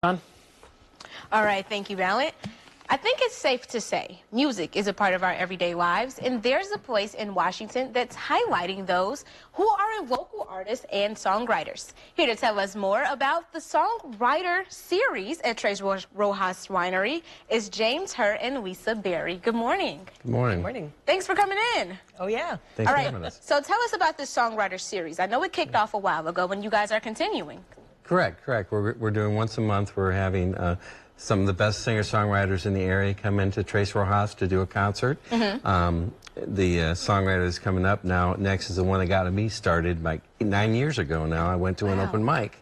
On. All right, thank you, Valiant. I think it's safe to say music is a part of our everyday lives, and there's a place in Washington that's highlighting those who are vocal artists and songwriters. Here to tell us more about the Songwriter series at Tres Rojas Winery is James Hur and Lisa Berry. Good morning. Good morning. Good morning. Thanks for coming in. Oh, yeah. Thanks All for right, having us. so tell us about this Songwriter series. I know it kicked off a while ago, and you guys are continuing. Correct. We're doing once a month. We're having some of the best singer-songwriters in the area come into Tres Rojas to do a concert. The songwriter is coming up now. Next is the one that got me started like 9 years ago now. I went to an open mic,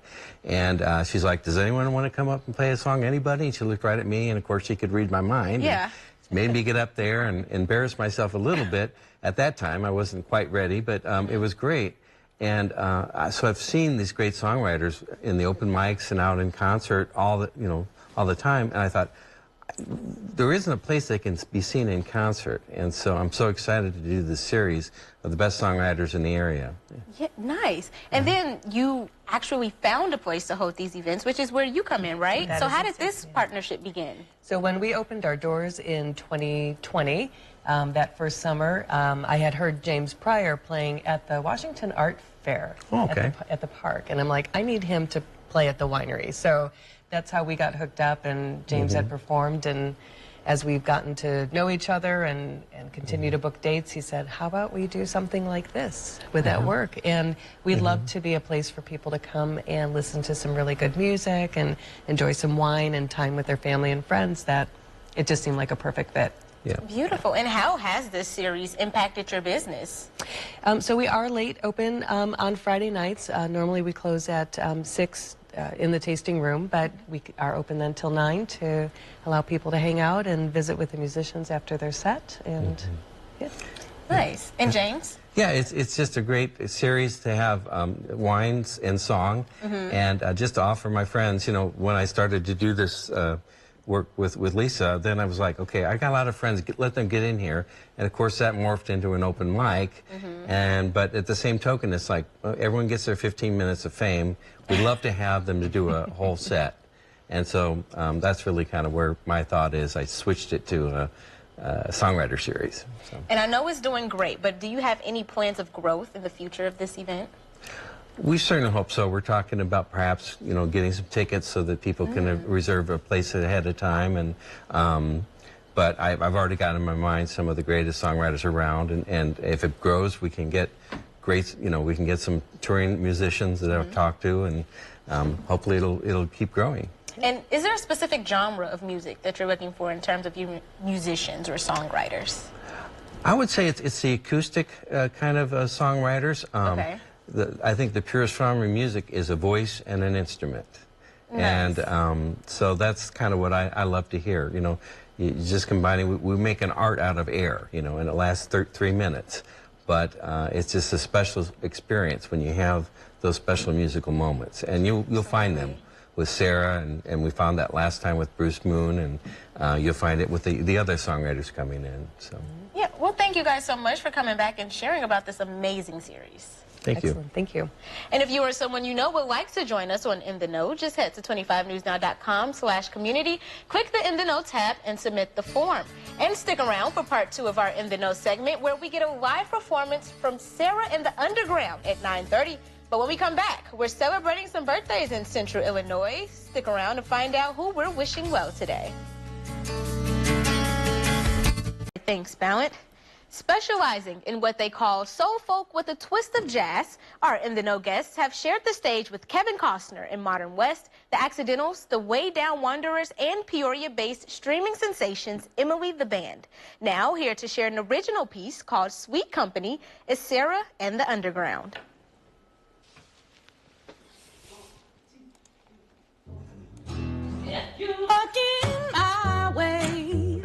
and she's like, does anyone want to come up and play a song? Anybody? And she looked right at me, and of course she could read my mind. Yeah. Made me get up there and embarrass myself a little bit. At that time, I wasn't quite ready, but it was great. And so I've seen these great songwriters in the open mics and out in concert all the time. And I thought, there isn't a place they can be seen in concert. And so I'm so excited to do this series of the best songwriters in the area. Yeah, nice. And then you actually found a place to hold these events, which is where you come in, right? That So is how did exactly, this partnership begin? So when we opened our doors in 2020, that first summer, I had heard James Pryor playing at the Washington Art Fair at the park. And I'm like, I need him to play at the winery. So that's how we got hooked up, and James had performed. And as we've gotten to know each other and continue to book dates, he said, how about we do something like this? Would that work? And we'd love to be a place for people to come and listen to some really good music and enjoy some wine and time with their family and friends. That it just seemed like a perfect fit. Yeah. Beautiful. And how has this series impacted your business? So we are late open on Friday nights. Normally we close at 6 in the tasting room, but we are open then till 9 to allow people to hang out and visit with the musicians after their set. And yeah. Nice. And James? Yeah, it's just a great series to have wines and song, and just to offer my friends, when I started to do this work with Lisa, then I was like, okay, I got a lot of friends, let them get in here. And of course that morphed into an open mic. But at the same token, it's like everyone gets their 15 minutes of fame. We'd love to have them to do a whole set. And so that's really kind of where my thought is. I switched it to a songwriter series. So. And I know it's doing great, but do you have any plans of growth in the future of this event? We certainly hope so. We're talking about perhaps, getting some tickets so that people can reserve a place ahead of time. And but I've already got in my mind some of the greatest songwriters around. And if it grows, we can get great, we can get some touring musicians that I've talked to, and hopefully it'll keep growing. And is there a specific genre of music that you're looking for in terms of your musicians or songwriters? I would say it's the acoustic kind of songwriters. Okay. I think the purest form of music is a voice and an instrument. Nice. And so that's kind of what I love to hear. You just combining, we make an art out of air, and it lasts 3 minutes. But it's just a special experience when you have those special musical moments. And you'll find them with Sarah, and we found that last time with Bruce Moon, and you'll find it with the other songwriters coming in. So. Yeah, well, thank you guys so much for coming back and sharing about this amazing series. Thank you. Excellent. Thank you. And if you or someone you know would like to join us on In the Know, just head to 25newsnow.com/community, click the In the Know tab, and submit the form. And stick around for part 2 of our In the Know segment, where we get a live performance from Sarah and the Underground at 9:30. But when we come back, we're celebrating some birthdays in Central Illinois. Stick around to find out who we're wishing well today. Thanks, Ballant. Specializing in what they call soul folk with a twist of jazz, our In the Know guests have shared the stage with Kevin Costner in Modern West, The Accidentals, the Way Down Wanderers, and Peoria-based streaming sensations Emily the Band. Now, here to share an original piece called Sweet Company is Sarah and the Underground. Walking my way,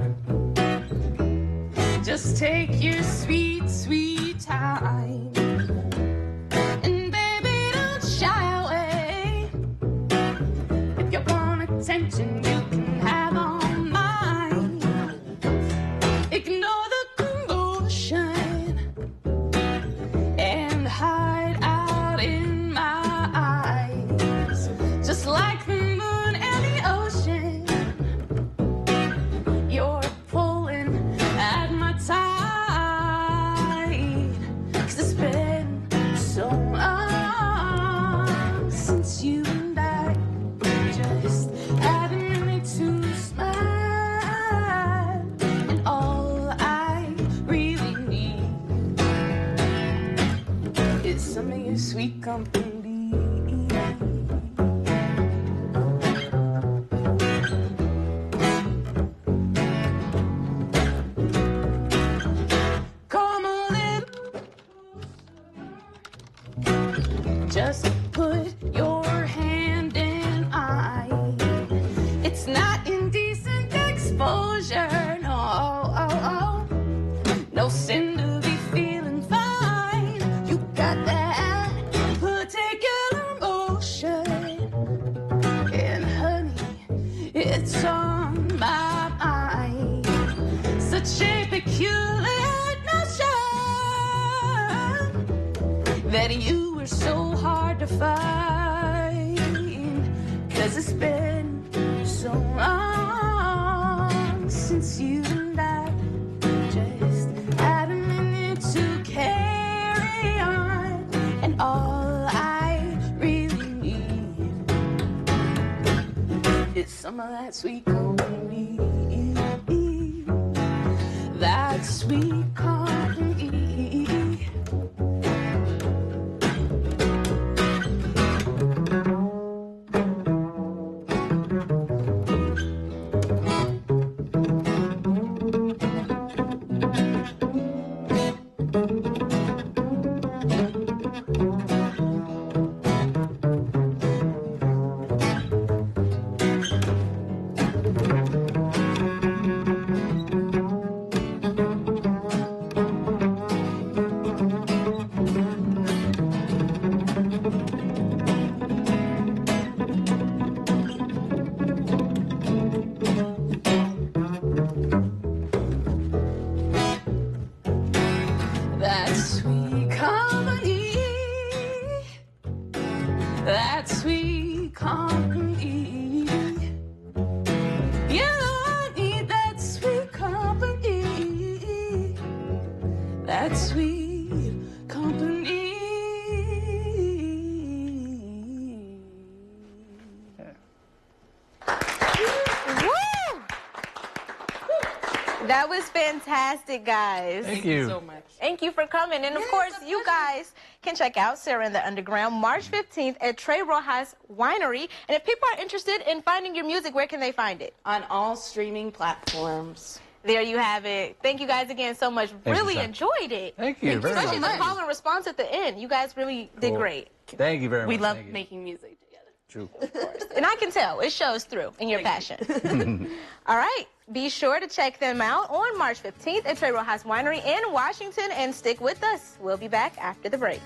just take your sweet, sweet time. And baby, don't shy away. If you want attention, you can have all mine. Ignore the commotion and hide out in my eyes, just like the moon and the just add a minute to smile. And all I really need is some of your sweet company. Just put your hand in mine. It's not indecent exposure, no. No sin to be feeling fine. You got that particular motion. And honey, it's on my mind. Such a peculiar notion that you were so hard to find, 'cause it's been so long since you and I just had a minute to carry on. And all I really need is some of that sweet company, that sweet company. That sweet company, that sweet company. You need that sweet company, that sweet company. That was fantastic, guys. Thank you so much. Thank you for coming. And of course, you guys can check out Sarah in the Underground March 15th at Trey Rojas Winery. And if people are interested in finding your music, where can they find it? On all streaming platforms. There you have it. Thank you guys again so much. Really Sarah. enjoyed it. Thank you very Especially much. the call and response at the end. You guys really did Cool. great. Thank you very much. We love Thank you. making music together. True. And I can tell. It shows through in your passion. All right. Be sure to check them out on March 15th at Trey Rojas Winery in Washington and stick with us. We'll be back after the break.